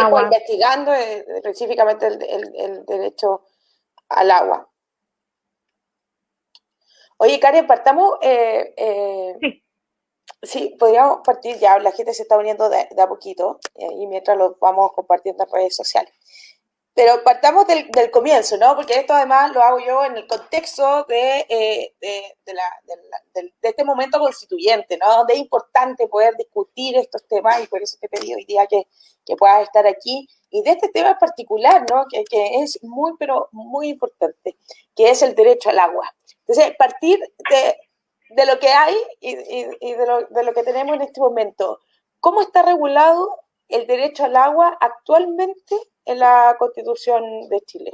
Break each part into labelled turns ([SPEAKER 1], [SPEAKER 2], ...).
[SPEAKER 1] tiempo
[SPEAKER 2] agua.
[SPEAKER 1] investigando específicamente el derecho al agua. Oye, Karen, partamos,
[SPEAKER 2] Sí.
[SPEAKER 1] sí, podríamos partir ya, la gente se está uniendo de a poquito y mientras lo vamos compartiendo en redes sociales. Pero partamos del comienzo, ¿no? Porque esto además lo hago yo en el contexto de este momento constituyente, ¿no? Donde es importante poder discutir estos temas y por eso te pedí hoy día que puedas estar aquí. Y de este tema en particular, ¿no? Que es muy, pero muy importante, que es el derecho al agua. Entonces, partir de lo que hay y de lo que tenemos en este momento. ¿Cómo está regulado el derecho al agua actualmente en la Constitución de Chile?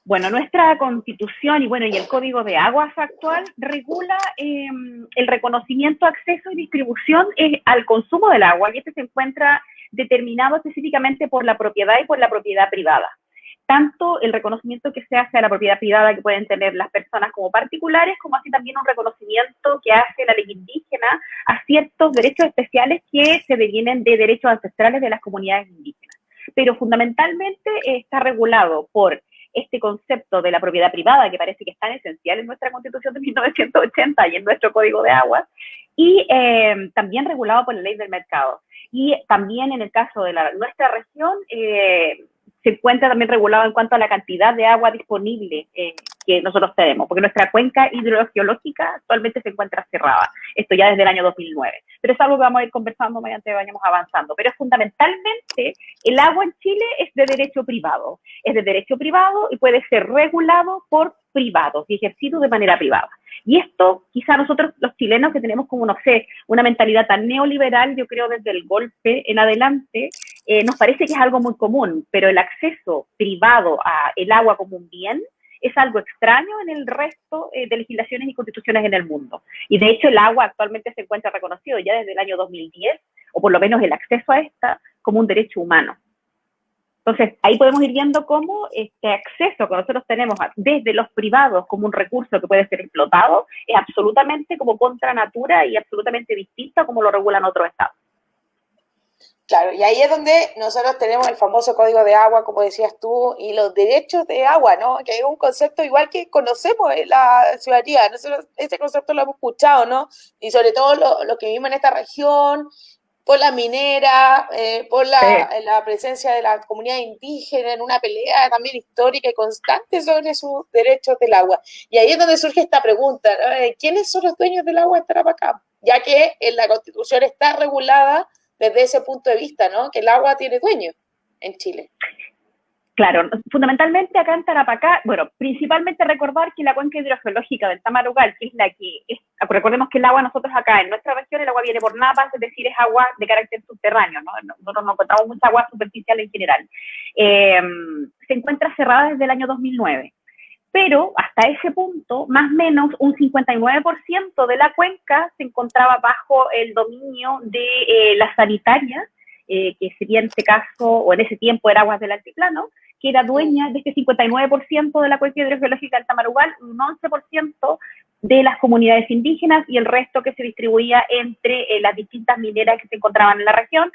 [SPEAKER 2] Bueno, nuestra Constitución y el Código de Aguas actual regula el reconocimiento, acceso y distribución al consumo del agua, y este se encuentra determinado específicamente por la propiedad y por la propiedad privada. Tanto el reconocimiento que se hace a la propiedad privada que pueden tener las personas como particulares, como así también un reconocimiento que hace la ley indígena a ciertos derechos especiales que se devienen de derechos ancestrales de las comunidades indígenas. Pero fundamentalmente está regulado por este concepto de la propiedad privada, que parece que es tan esencial en nuestra Constitución de 1980 y en nuestro Código de Aguas, y también regulado por la ley del mercado. Y también en el caso de nuestra región, se encuentra también regulado en cuanto a la cantidad de agua disponible que nosotros tenemos, porque nuestra cuenca hidrogeológica actualmente se encuentra cerrada, esto ya desde el año 2009. Pero es algo que vamos a ir conversando mediante vayamos avanzando. Pero fundamentalmente el agua en Chile es de derecho privado y puede ser regulado por privados y ejercido de manera privada. Y esto, quizá nosotros los chilenos que tenemos como, no sé, una mentalidad tan neoliberal, yo creo desde el golpe en adelante, nos parece que es algo muy común, pero el acceso privado a el agua como un bien es algo extraño en el resto de legislaciones y constituciones en el mundo. Y de hecho el agua actualmente se encuentra reconocido ya desde el año 2010, o por lo menos el acceso a esta, como un derecho humano. Entonces, ahí podemos ir viendo cómo este acceso que nosotros tenemos desde los privados como un recurso que puede ser explotado es absolutamente como contra natura y absolutamente distinto a como lo regulan otros estados.
[SPEAKER 1] Claro, y ahí es donde nosotros tenemos el famoso código de agua, como decías tú, y los derechos de agua, ¿no? Que es un concepto igual que conocemos en la ciudadanía, nosotros ese concepto lo hemos escuchado, ¿no? Y sobre todo los que vivimos en esta región, por la minera, por la presencia de la comunidad indígena en una pelea también histórica y constante sobre sus derechos del agua. Y ahí es donde surge esta pregunta, ¿no? ¿Quiénes son los dueños del agua en Tarapacá? Ya que en la Constitución está regulada desde ese punto de vista, ¿no? Que el agua tiene dueño en Chile.
[SPEAKER 2] Claro, fundamentalmente acá en Tarapacá, bueno, principalmente recordar que la cuenca hidrogeológica del Tamarugal, que es la que es, recordemos que el agua nosotros acá en nuestra región, el agua viene por napas, es decir, es agua de carácter subterráneo, ¿no? Nosotros no encontramos mucha agua superficial en general. Se encuentra cerrada desde el año 2009. Pero hasta ese punto, más o menos un 59% de la cuenca se encontraba bajo el dominio de la sanitaria, que sería en este caso, o en ese tiempo era Aguas del Altiplano, que era dueña de este 59% de la cuenca hidrogeológica del Tamarugal, un 11% de las comunidades indígenas y el resto que se distribuía entre las distintas mineras que se encontraban en la región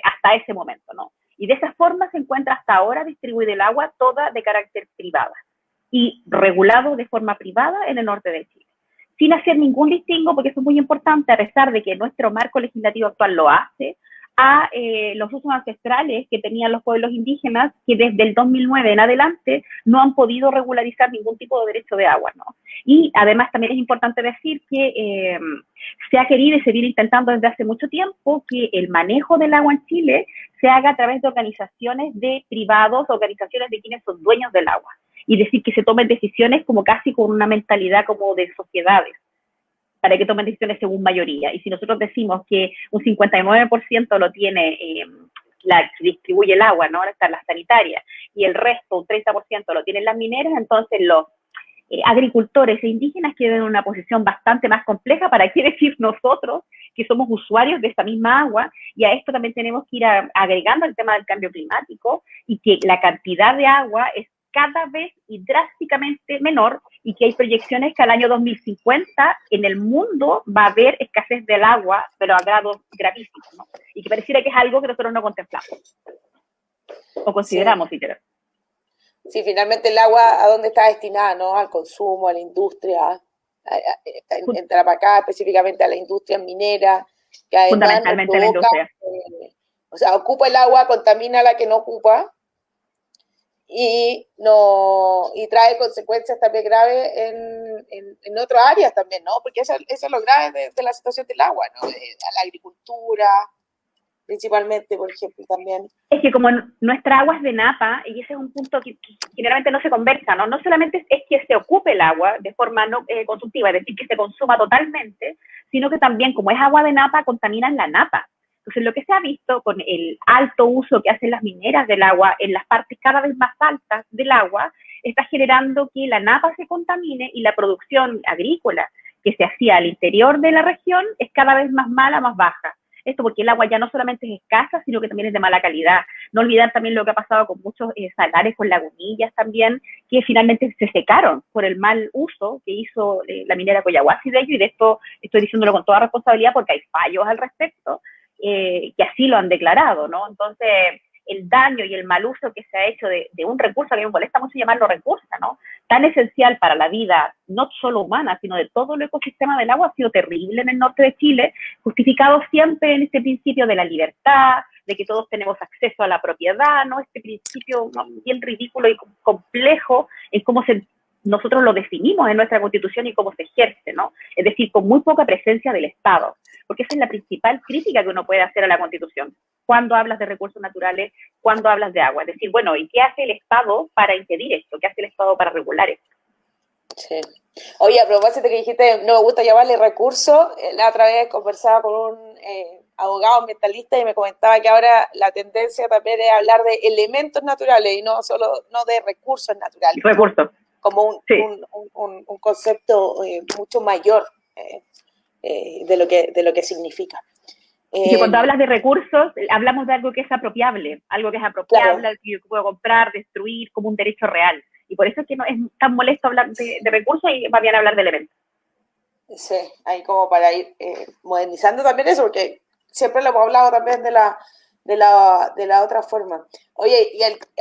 [SPEAKER 2] hasta ese momento, ¿no? Y de esa forma se encuentra hasta ahora distribuida el agua toda de carácter privada y regulado de forma privada en el norte de Chile, sin hacer ningún distingo, porque eso es muy importante, a pesar de que nuestro marco legislativo actual lo hace, a los usos ancestrales que tenían los pueblos indígenas, que desde el 2009 en adelante no han podido regularizar ningún tipo de derecho de agua, ¿no? Y además también es importante decir que se ha querido y se viene intentando desde hace mucho tiempo que el manejo del agua en Chile se haga a través de organizaciones de privados, organizaciones de quienes son dueños del agua, y decir que se tomen decisiones como casi con una mentalidad como de sociedades, para que tomen decisiones según mayoría. Y si nosotros decimos que un 59% lo tiene la que distribuye el agua, ¿no? Ahora están las sanitarias, y el resto, un 30%, lo tienen las mineras, entonces los agricultores e indígenas quedan en una posición bastante más compleja. ¿Para qué decir nosotros que somos usuarios de esta misma agua? Y a esto también tenemos que ir agregando el tema del cambio climático y que la cantidad de agua es cada vez y drásticamente menor, y que hay proyecciones que al año 2050 en el mundo va a haber escasez del agua, pero a grados gravísimos, ¿no? Y que pareciera que es algo que nosotros no contemplamos o
[SPEAKER 1] Sí,
[SPEAKER 2] consideramos siquiera.
[SPEAKER 1] sí, finalmente el agua, ¿a dónde está destinada? ¿No? Al consumo, a la industria, en Tarapacá específicamente a la industria minera, que además nos
[SPEAKER 2] Fundamentalmente la
[SPEAKER 1] provoca,
[SPEAKER 2] industria.
[SPEAKER 1] o sea, ocupa el agua, contamina la que no ocupa, y, no, y trae consecuencias también graves en otras áreas también, ¿no? Porque eso es lo grave de la situación del agua, ¿no? A la agricultura, principalmente, por ejemplo, también.
[SPEAKER 2] Es que como nuestra agua es de napa, y ese es un punto que generalmente no se conversa, ¿no? No solamente es que se ocupe el agua de forma no consumtiva, es decir, que se consuma totalmente, sino que también, como es agua de napa, contaminan la napa. Entonces, lo que se ha visto con el alto uso que hacen las mineras del agua en las partes cada vez más altas del agua, está generando que la napa se contamine y la producción agrícola que se hacía al interior de la región es cada vez más mala, más baja. Esto porque el agua ya no solamente es escasa, sino que también es de mala calidad. No olvidar también lo que ha pasado con muchos salares, con lagunillas también, que finalmente se secaron por el mal uso que hizo la minera Collahuasi de ello, y de esto estoy diciéndolo con toda responsabilidad porque hay fallos al respecto, que así lo han declarado, ¿no? Entonces, el daño y el mal uso que se ha hecho de un recurso, a mí me molesta mucho llamarlo recurso, ¿no? Tan esencial para la vida, no solo humana, sino de todo el ecosistema del agua, ha sido terrible en el norte de Chile, justificado siempre en este principio de la libertad, de que todos tenemos acceso a la propiedad, ¿no? Este principio, ¿no?, bien ridículo y complejo en cómo nosotros lo definimos en nuestra Constitución y cómo se ejerce, ¿no? Es decir, con muy poca presencia del Estado, porque esa es la principal crítica que uno puede hacer a la Constitución. Cuando hablas de recursos naturales, cuando hablas de agua. Es decir, bueno, ¿y qué hace el Estado para impedir esto? ¿Qué hace el Estado para regular esto?
[SPEAKER 1] Sí. Oye, a propósito que dijiste, no me gusta llamarle recurso, la otra vez conversaba con un abogado ambientalista y me comentaba que ahora la tendencia también es hablar de elementos naturales y no solo no de recursos naturales, como,
[SPEAKER 2] Recursos,
[SPEAKER 1] como
[SPEAKER 2] sí.
[SPEAKER 1] un concepto mucho mayor de lo que significa.
[SPEAKER 2] Y que cuando
[SPEAKER 1] Eh,
[SPEAKER 2] hablas de recursos, hablamos de algo que es apropiable,
[SPEAKER 1] claro,
[SPEAKER 2] algo que yo puedo comprar, destruir como un derecho real. Y por eso es que no es tan molesto hablar de recursos y va bien hablar de elementos.
[SPEAKER 1] sí, ahí como para ir modernizando también eso, porque siempre lo hemos hablado también de la otra forma. Oye,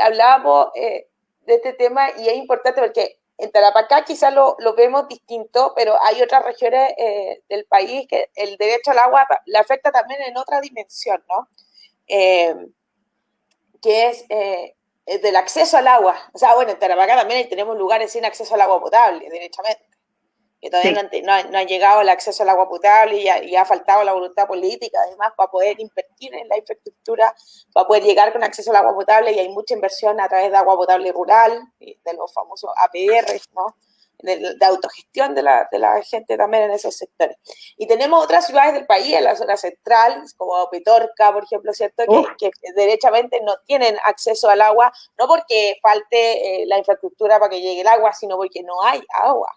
[SPEAKER 1] hablábamos de este tema y es importante porque en Tarapacá quizás lo vemos distinto, pero hay otras regiones del país que el derecho al agua le afecta también en otra dimensión, ¿no? Eh, que es del acceso al agua. O sea, bueno, en Tarapacá también tenemos lugares sin acceso al agua potable, derechamente, que todavía
[SPEAKER 2] Sí.
[SPEAKER 1] no ha llegado el acceso al agua potable y ha faltado la voluntad política, además, para poder invertir en la infraestructura, para poder llegar con acceso al agua potable, y hay mucha inversión a través de agua potable rural, de los famosos APR, ¿no? De autogestión de la gente también en esos sectores. Y tenemos otras ciudades del país, en la zona central, como Petorca, por ejemplo, ¿cierto?
[SPEAKER 2] Uf,
[SPEAKER 1] Que derechamente no tienen acceso al agua, no porque falte la infraestructura para que llegue el agua, sino porque no hay agua.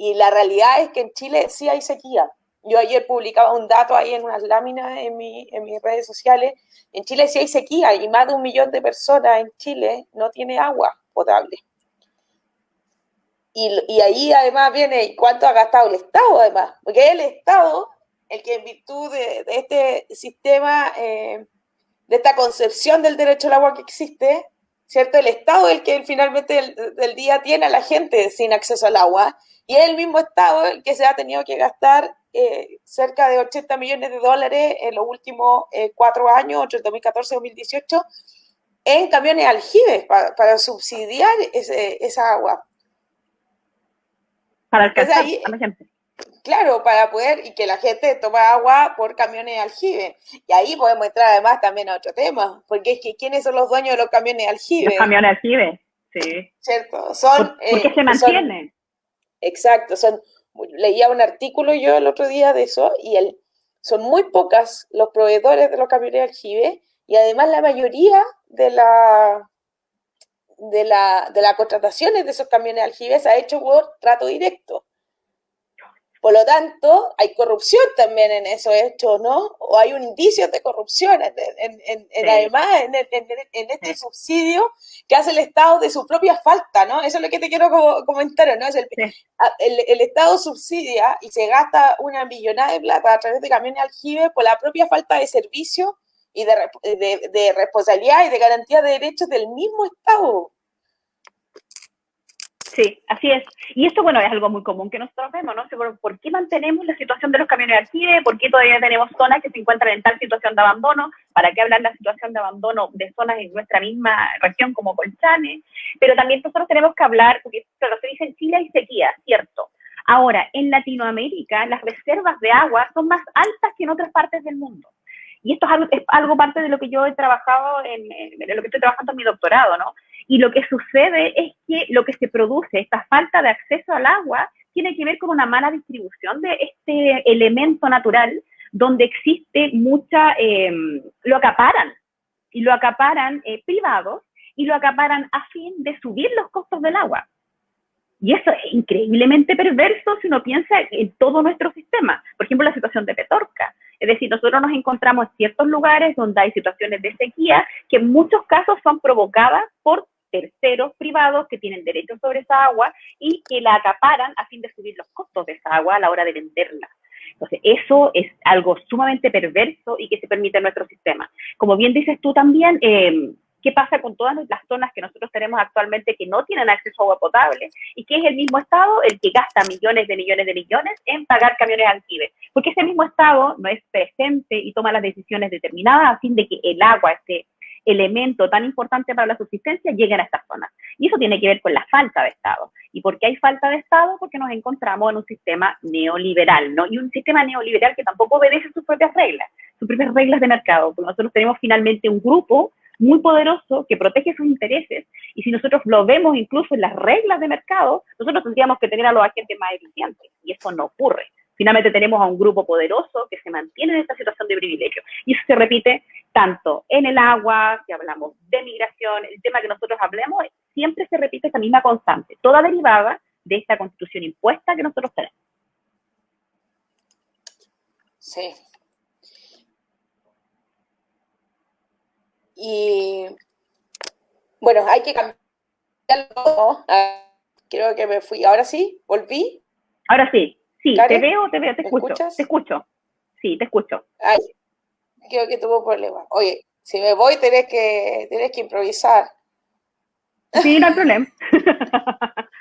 [SPEAKER 1] Y la realidad es que en Chile sí hay sequía. Yo ayer publicaba un dato ahí en unas láminas en mis redes sociales. En Chile sí hay sequía y más de 1 millón de personas en Chile no tiene agua potable. Y ahí además viene cuánto ha gastado el Estado, además, porque es el Estado el que en virtud de este sistema, de esta concepción del derecho al agua que existe, ¿cierto? El Estado es el que finalmente del día tiene a la gente sin acceso al agua, y es el mismo Estado el que se ha tenido que gastar cerca de 80 millones de dólares en los últimos 4 años, entre 2014 y 2018, en camiones aljibes para subsidiar esa agua.
[SPEAKER 2] para
[SPEAKER 1] Entonces
[SPEAKER 2] alcanzar
[SPEAKER 1] ahí,
[SPEAKER 2] a la gente.
[SPEAKER 1] claro, para poder, y que la gente toma agua por camiones de aljibe. Y ahí podemos entrar además también a otro tema, porque es que ¿quiénes son los dueños de los camiones de
[SPEAKER 2] Los
[SPEAKER 1] aljibe?
[SPEAKER 2] camiones aljibe, sí.
[SPEAKER 1] ¿Cierto?
[SPEAKER 2] ¿Por qué se
[SPEAKER 1] Son,
[SPEAKER 2] mantiene?
[SPEAKER 1] exacto, leía un artículo yo el otro día de eso, y son muy pocas los proveedores de los camiones de aljibe, y además la mayoría de las contrataciones de esos camiones de aljibe se ha hecho por trato directo. Por lo tanto, hay corrupción también en esos hechos, ¿no? O hay un indicio de corrupción,
[SPEAKER 2] Sí,
[SPEAKER 1] además, en este
[SPEAKER 2] sí,
[SPEAKER 1] subsidio que hace el Estado de su propia falta, ¿no? Eso es lo que te quiero comentar, ¿no?
[SPEAKER 2] sí.
[SPEAKER 1] El Estado subsidia y se gasta una millonada de plata a través de camiones aljibe por la propia falta de servicio y de responsabilidad y de garantía de derechos del mismo Estado.
[SPEAKER 2] Sí, así es. Y esto, bueno, es algo muy común que nosotros vemos, ¿no? ¿Por qué mantenemos la situación de los camiones de alquiler? ¿Por qué todavía tenemos zonas que se encuentran en tal situación de abandono? ¿Para qué hablar de la situación de abandono de zonas en nuestra misma región como Colchane? Pero también nosotros tenemos que hablar, porque claro, se dice en Chile hay sequía, ¿cierto? Ahora, en Latinoamérica las reservas de agua son más altas que en otras partes del mundo. Y esto es algo parte de lo que yo he trabajado en lo que estoy trabajando en mi doctorado, ¿no? Y lo que sucede es que lo que se produce, esta falta de acceso al agua, tiene que ver con una mala distribución de este elemento natural, donde existe mucha, lo acaparan, y lo acaparan privados, y lo acaparan a fin de subir los costos del agua. Y eso es increíblemente perverso si uno piensa en todo nuestro sistema. Por ejemplo, la situación de Petorca. Es decir, nosotros nos encontramos en ciertos lugares donde hay situaciones de sequía que en muchos casos son provocadas por terceros privados que tienen derecho sobre esa agua y que la acaparan a fin de subir los costos de esa agua a la hora de venderla. Entonces, eso es algo sumamente perverso y que se permite en nuestro sistema. Como bien dices tú también, ¿qué pasa con todas las zonas que nosotros tenemos actualmente que no tienen acceso a agua potable y que es el mismo Estado el que gasta millones de millones de millones en pagar camiones alquibes? Porque ese mismo Estado no es presente y toma las decisiones determinadas a fin de que el agua, este elemento tan importante para la subsistencia, llegue a estas zonas. Y eso tiene que ver con la falta de Estado. ¿Y por qué hay falta de Estado? Porque nos encontramos en un sistema neoliberal, ¿no? Y un sistema neoliberal que tampoco obedece sus propias reglas de mercado, porque nosotros tenemos finalmente un grupo muy poderoso que protege sus intereses, y si nosotros lo vemos incluso en las reglas de mercado, nosotros tendríamos que tener a los agentes más eficientes, y eso no ocurre. Finalmente tenemos a un grupo poderoso que se mantiene en esta situación de privilegio, y eso se repite tanto en el agua, si hablamos de migración, el tema que nosotros hablemos, siempre se repite esa misma constante, toda derivada de esta constitución impuesta que nosotros tenemos.
[SPEAKER 1] Sí. Y bueno, hay que cambiarlo, ¿no? Creo que me fui. Ahora sí, volví.
[SPEAKER 2] Ahora sí, sí,
[SPEAKER 1] Karen,
[SPEAKER 2] te veo,
[SPEAKER 1] ¿me escuchas?
[SPEAKER 2] sí, te escucho.
[SPEAKER 1] Ay, creo que tuvo problemas. Oye, si me voy, tenés que improvisar.
[SPEAKER 2] Sí, no hay problema.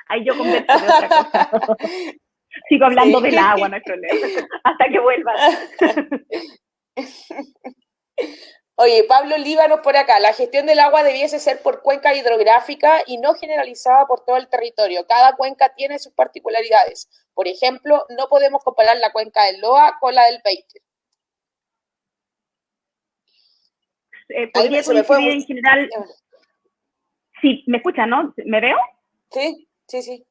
[SPEAKER 2] Ahí yo converso de otra cosa. Sigo hablando del agua,
[SPEAKER 1] Sí.
[SPEAKER 2] no hay problema. Hasta que vuelvan.
[SPEAKER 1] Oye, Pablo Líbanos por acá. La gestión del agua debiese ser por cuenca hidrográfica y no generalizada por todo el territorio. Cada cuenca tiene sus particularidades. Por ejemplo, no podemos comparar la cuenca del Loa con la del Peite.
[SPEAKER 2] Podría
[SPEAKER 1] Se me fue
[SPEAKER 2] coincidir
[SPEAKER 1] muy...
[SPEAKER 2] en general. Sí, me escuchan, ¿no? ¿Me veo?
[SPEAKER 1] Sí, sí, sí.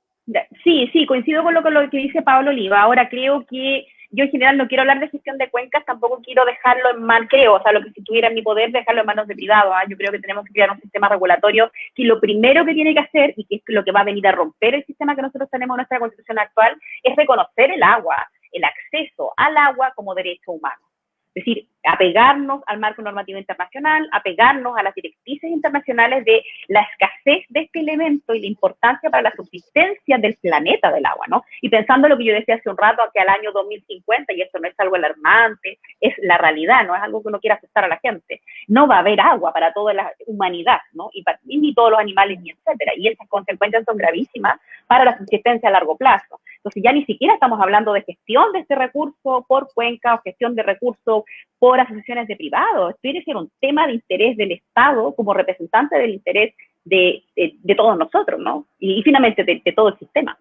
[SPEAKER 2] Sí, sí, coincido con lo que dice Pablo Oliva. Ahora creo que yo en general no quiero hablar de gestión de cuencas, tampoco quiero dejarlo en mal, creo, o sea, lo que si tuviera en mi poder, dejarlo en manos de privado. Yo creo que tenemos que crear un sistema regulatorio que lo primero que tiene que hacer, y que es lo que va a venir a romper el sistema que nosotros tenemos en nuestra constitución actual, es reconocer el agua, el acceso al agua como derecho humano. Es decir, apegarnos al marco normativo internacional, apegarnos a las directrices internacionales de la escasez de este elemento y la importancia para la subsistencia del planeta del agua, ¿no? Y pensando en lo que yo decía hace un rato, que al año 2050, y esto no es algo alarmante, es la realidad, no es algo que uno quiera aceptar a la gente, no va a haber agua para toda la humanidad, ¿no? Y ni todos los animales, ni etcétera. Y esas consecuencias son gravísimas para la subsistencia a largo plazo. Entonces ya ni siquiera estamos hablando de gestión de este recurso por cuenca o gestión de recursos por asociaciones de privados. Esto tiene que ser un tema de interés del Estado como representante del interés de todos nosotros, ¿no? Y finalmente de todo el sistema.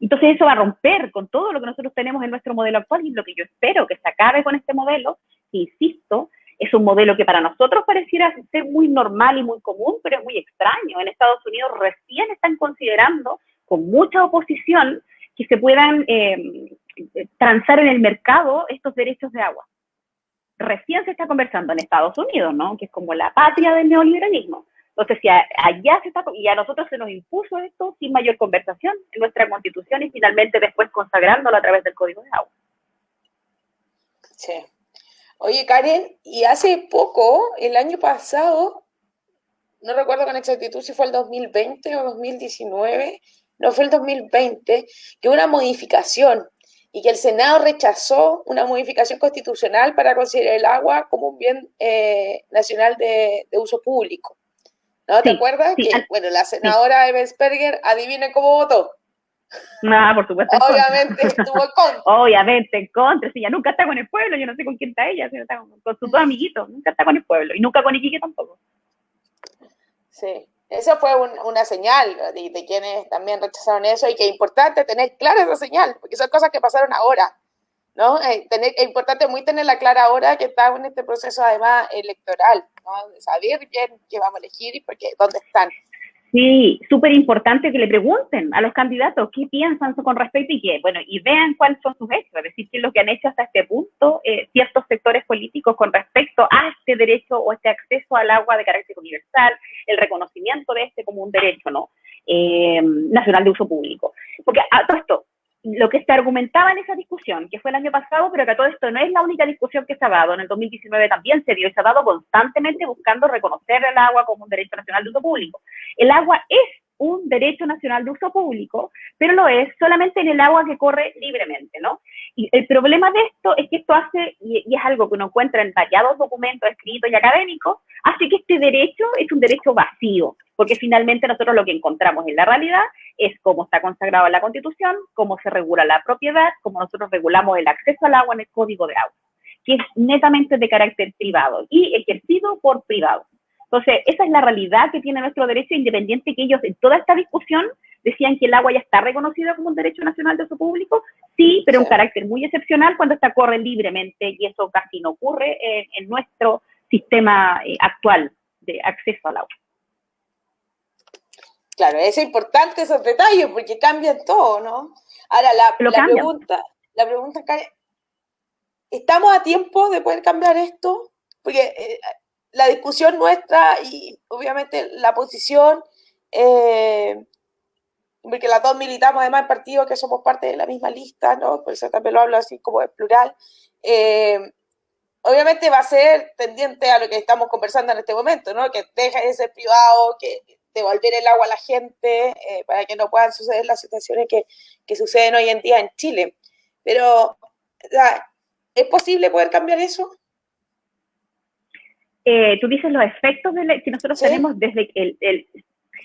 [SPEAKER 2] Entonces eso va a romper con todo lo que nosotros tenemos en nuestro modelo actual, y lo que yo espero que se acabe con este modelo, que insisto, es un modelo que para nosotros pareciera ser muy normal y muy común, pero es muy extraño. En Estados Unidos recién están considerando, con mucha oposición, que se puedan transar en el mercado estos derechos de agua. Recién se está conversando en Estados Unidos, ¿no? Que es como la patria del neoliberalismo. Entonces, si allá se está, y a nosotros se nos impuso esto sin mayor conversación en nuestra Constitución y finalmente después consagrándolo a través del Código de Agua.
[SPEAKER 1] Sí. Oye, Karen, y hace poco, el año pasado, no recuerdo con exactitud si fue el 2020 o 2019, no fue el 2020, que hubo una modificación y que el Senado rechazó una modificación constitucional para considerar el agua como un bien nacional de uso público. ¿No? ¿Te
[SPEAKER 2] Sí,
[SPEAKER 1] acuerdas?
[SPEAKER 2] sí,
[SPEAKER 1] Que, bueno, la
[SPEAKER 2] sí.
[SPEAKER 1] senadora Ebensperger, adivinen cómo votó.
[SPEAKER 2] Ah, por supuesto en contra.
[SPEAKER 1] Obviamente estuvo en contra.
[SPEAKER 2] Obviamente en contra. Si ella nunca está con el pueblo, yo no sé con quién está ella, si está con sus dos amiguitos, nunca está con el pueblo y nunca con Iquique tampoco.
[SPEAKER 1] Sí, eso fue una señal de quienes también rechazaron eso y que es importante tener clara esa señal, porque son cosas que pasaron ahora, ¿no? Es importante muy tenerla clara ahora que estamos en este proceso además electoral, ¿no? De saber bien qué vamos a elegir y porque, dónde están.
[SPEAKER 2] Sí, súper importante que le pregunten a los candidatos qué piensan con respecto y qué, bueno, y vean cuáles son sus hechos, es decir, qué es lo que han hecho hasta este punto ciertos sectores políticos con respecto a este derecho o este acceso al agua de carácter universal, el reconocimiento de este como un derecho, ¿no? Nacional de uso público. Porque a todo esto, lo que se argumentaba en esa discusión, que fue el año pasado, pero que a todo esto no es la única discusión que se ha dado, en el 2019 también se dio y se ha dado constantemente buscando reconocer el agua como un derecho nacional de uso público. El agua es un derecho nacional de uso público, pero lo es solamente en el agua que corre libremente, ¿no? Y el problema de esto es que esto hace, y es algo que uno encuentra en variados documentos escritos y académicos, hace que este derecho es un derecho vacío, porque finalmente nosotros lo que encontramos en la realidad es cómo está consagrado en la Constitución, cómo se regula la propiedad, cómo nosotros regulamos el acceso al agua en el Código de Agua, que es netamente de carácter privado y ejercido por privados. Entonces, esa es la realidad que tiene nuestro derecho, independiente que ellos en toda esta discusión decían que el agua ya está reconocido como un derecho nacional de uso público, sí, pero
[SPEAKER 1] Sí.
[SPEAKER 2] un carácter muy excepcional cuando esta corre libremente y eso casi no ocurre en nuestro sistema actual de acceso al agua.
[SPEAKER 1] Claro, es importante esos detalles porque cambian todo, ¿no? Ahora,
[SPEAKER 2] Lo cambian.
[SPEAKER 1] la pregunta, Karen, ¿estamos a tiempo de poder cambiar esto? Porque la discusión nuestra y obviamente la posición, porque las dos militamos además en partidos que somos parte de la misma lista, ¿no? Por eso también lo hablo así como en plural. Obviamente va a ser tendiente a lo que estamos conversando en este momento, ¿no? Que deje de ser privado, que devolver el agua a la gente para que no puedan suceder las situaciones que suceden hoy en día en Chile. Pero, o sea, ¿es posible poder cambiar eso?
[SPEAKER 2] Tú dices los efectos que nosotros
[SPEAKER 1] ¿Sí?
[SPEAKER 2] tenemos desde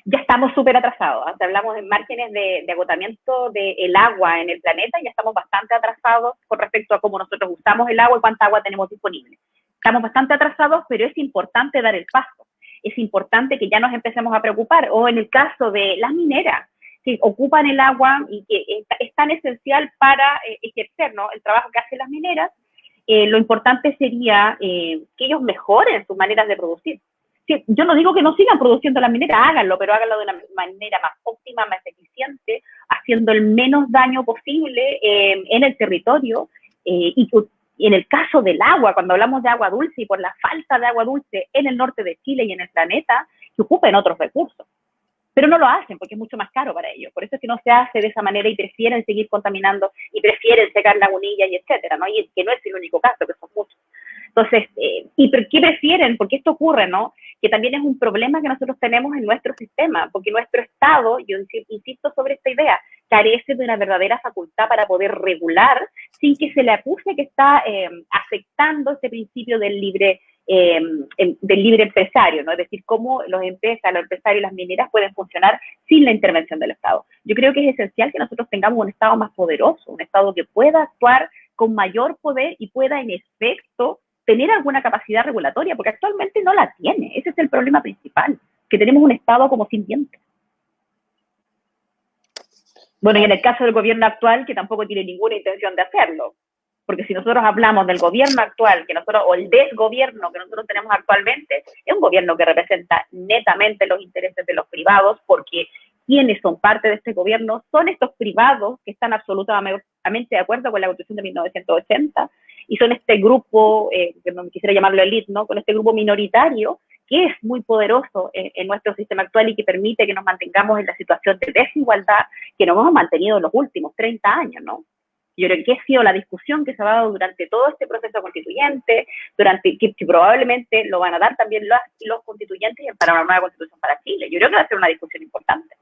[SPEAKER 2] ya estamos súper atrasados. ¿eh? Hablamos en márgenes de agotamiento del agua en el planeta, ya estamos bastante atrasados con respecto a cómo nosotros usamos el agua y cuánta agua tenemos disponible. Estamos bastante atrasados, pero es importante dar el paso. Es importante que ya nos empecemos a preocupar. O en el caso de las mineras, que ocupan el agua y que es tan esencial para ejercer, ¿no?, el trabajo que hacen las mineras, lo importante sería que ellos mejoren sus maneras de producir. Sí, yo no digo que no sigan produciendo las mineras, háganlo, pero háganlo de una manera más óptima, más eficiente, haciendo el menos daño posible en el territorio. Y en el caso del agua, cuando hablamos de agua dulce y por la falta de agua dulce en el norte de Chile y en el planeta, que ocupen otros recursos. Pero no lo hacen porque es mucho más caro para ellos. Por eso es que no se hace de esa manera y prefieren seguir contaminando y prefieren secar lagunillas y etcétera, ¿no? Y que no es el único caso, que son muchos. Entonces, ¿y qué prefieren? Porque esto ocurre, ¿no? Que también es un problema que nosotros tenemos en nuestro sistema, porque nuestro Estado, yo insisto sobre esta idea, carece de una verdadera facultad para poder regular sin que se le acuse que está afectando este principio del libre empresario, ¿no? Es decir, cómo los empresarios y las mineras pueden funcionar sin la intervención del Estado. Yo creo que es esencial que nosotros tengamos un Estado más poderoso, un Estado que pueda actuar con mayor poder y pueda, en efecto, tener alguna capacidad regulatoria, porque actualmente no la tiene. Ese es el problema principal, que tenemos un Estado como sin dientes. Bueno, y en el caso del gobierno actual, que tampoco tiene ninguna intención de hacerlo, porque si nosotros hablamos del gobierno actual, o el desgobierno que nosotros tenemos actualmente, es un gobierno que representa netamente los intereses de los privados, porque quienes son parte de este gobierno son estos privados que están absolutamente de acuerdo con la Constitución de 1980 y son este grupo, que no quisiera llamarlo élite, ¿no?, con este grupo minoritario que es muy poderoso en nuestro sistema actual y que permite que nos mantengamos en la situación de desigualdad que nos hemos mantenido en los últimos 30 años, ¿no? Yo creo que ha sido la discusión que se ha dado durante todo este proceso constituyente, que probablemente lo van a dar también los constituyentes para una nueva constitución para Chile. Yo creo que va a ser una discusión importante.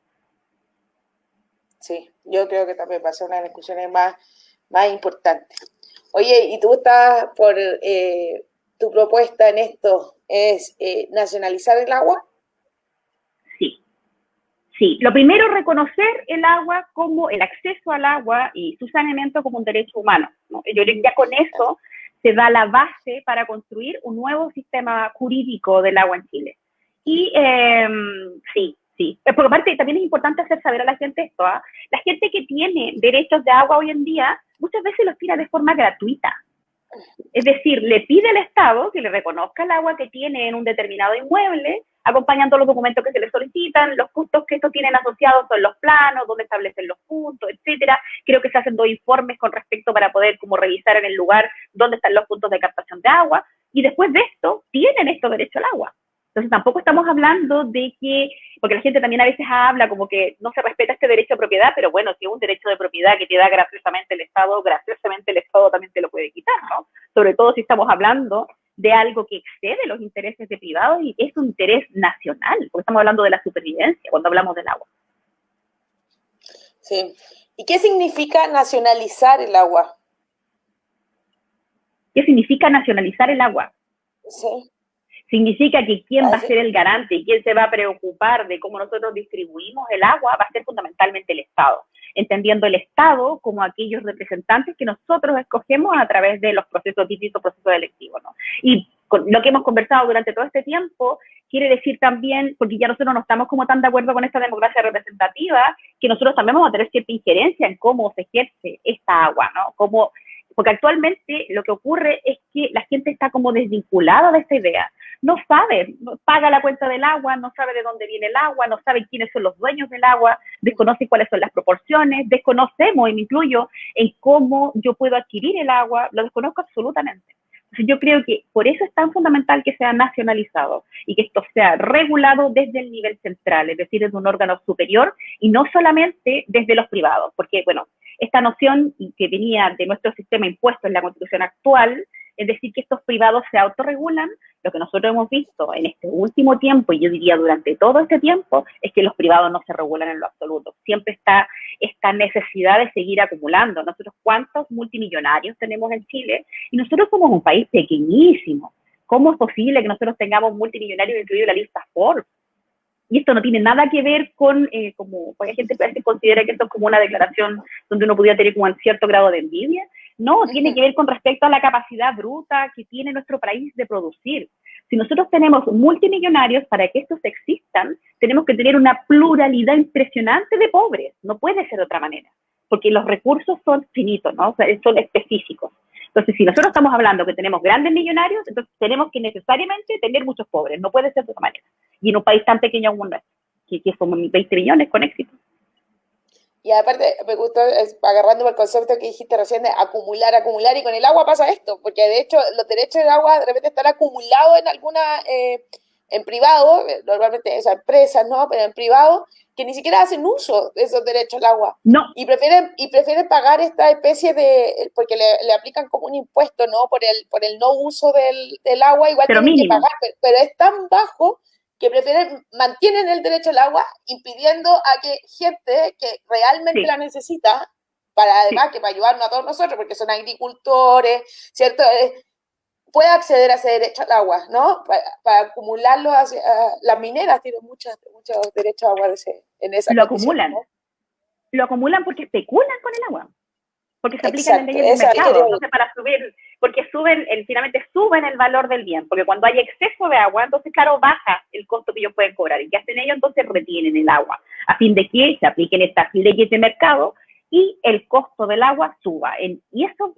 [SPEAKER 1] Sí, yo creo que también va a ser una de las discusiones más importantes. Oye, y tú estás por tu propuesta en esto es nacionalizar el agua.
[SPEAKER 2] Sí, lo primero, reconocer el agua como el acceso al agua y su saneamiento como un derecho humano, ¿no? Yo creo que ya con eso se da la base para construir un nuevo sistema jurídico del agua en Chile. Y sí, porque aparte también es importante hacer saber a la gente esto, ¿eh? La gente que tiene derechos de agua hoy en día muchas veces los tira de forma gratuita. Es decir, le pide al Estado que le reconozca el agua que tiene en un determinado inmueble, acompañando los documentos que se le solicitan, los costos que estos tienen asociados son los planos, donde establecen los puntos, etcétera. Creo que se hacen 2 informes con respecto para poder como revisar en el lugar dónde están los puntos de captación de agua, y después de esto, tienen estos derecho al agua. Entonces tampoco estamos hablando de que, porque la gente también a veces habla como que no se respeta este derecho de propiedad, pero bueno, si es un derecho de propiedad que te da graciosamente el Estado también te lo puede quitar, ¿no? Sobre todo si estamos hablando de algo que excede los intereses de privados y es un interés nacional, porque estamos hablando de la supervivencia cuando hablamos del agua.
[SPEAKER 1] Sí. ¿Y qué significa nacionalizar el agua?
[SPEAKER 2] ¿Qué significa nacionalizar el agua?
[SPEAKER 1] Sí.
[SPEAKER 2] Significa que quién va a ser el garante y quién se va a preocupar de cómo nosotros distribuimos el agua va a ser fundamentalmente el Estado, entendiendo el Estado como aquellos representantes que nosotros escogemos a través de los procesos distintos, procesos electivos, ¿no? Y con lo que hemos conversado durante todo este tiempo quiere decir también, porque ya nosotros no estamos como tan de acuerdo con esta democracia representativa, que nosotros también vamos a tener cierta injerencia en cómo se ejerce esta agua, ¿no? Porque actualmente lo que ocurre es que la gente está como desvinculada de esta idea. No sabe, paga la cuenta del agua, no sabe de dónde viene el agua, no sabe quiénes son los dueños del agua, desconoce cuáles son las proporciones, desconocemos, y me incluyo, en cómo yo puedo adquirir el agua, lo desconozco absolutamente. Entonces yo creo que por eso es tan fundamental que sea nacionalizado y que esto sea regulado desde el nivel central, es decir, desde un órgano superior y no solamente desde los privados, porque, bueno, esta noción que venía de nuestro sistema impuesto en la Constitución actual, es decir, que estos privados se autorregulan, lo que nosotros hemos visto en este último tiempo, y yo diría durante todo este tiempo, es que los privados no se regulan en lo absoluto. Siempre está esta necesidad de seguir acumulando. Nosotros, ¿cuántos multimillonarios tenemos en Chile? Y nosotros somos un país pequeñísimo. ¿Cómo es posible que nosotros tengamos multimillonarios incluido la lista Forbes? Y esto no tiene nada que ver con, como hay gente que considera que esto es como una declaración donde uno pudiera tener como un cierto grado de envidia. No, tiene que ver con respecto a la capacidad bruta que tiene nuestro país de producir. Si nosotros tenemos multimillonarios, para que estos existan, tenemos que tener una pluralidad impresionante de pobres. No puede ser de otra manera, porque los recursos son finitos, ¿no? O sea, son específicos. Entonces, si nosotros estamos hablando que tenemos grandes millonarios, entonces tenemos que necesariamente tener muchos pobres. No puede ser de otra manera. Y en un país tan pequeño como nuestro, que somos 20 millones con éxito.
[SPEAKER 1] Y aparte, me gustó, agarrando el concepto que dijiste recién de acumular, y con el agua pasa esto, porque de hecho los derechos del agua de repente están acumulados en en privado, normalmente esas empresas, ¿no? Pero en privado, que ni siquiera hacen uso de esos derechos al agua.
[SPEAKER 2] No.
[SPEAKER 1] Y prefieren pagar esta especie de, porque le aplican como un impuesto, ¿no? Por el no uso del agua, igual
[SPEAKER 2] pero
[SPEAKER 1] tienen
[SPEAKER 2] mínimo.
[SPEAKER 1] que pagar, pero es tan bajo que mantienen el derecho al agua, impidiendo a que gente que realmente la necesita, además que para ayudarnos a todos nosotros, porque son agricultores, ¿cierto? Pueda acceder a ese derecho al agua, ¿no? Para acumularlo hacia las mineras tienen muchos derechos al agua en esa condición,
[SPEAKER 2] acumulan. ¿No? Lo acumulan porque especulan con el agua. Porque se aplican las leyes del
[SPEAKER 1] Exacto,
[SPEAKER 2] mercado. Entonces, para subir, porque finalmente suben el valor del bien. Porque cuando hay exceso de agua, entonces, claro, baja el costo que ellos pueden cobrar. ¿Y qué hacen ellos? Entonces retienen el agua, a fin de que se apliquen estas leyes de mercado y el costo del agua suba. Y eso,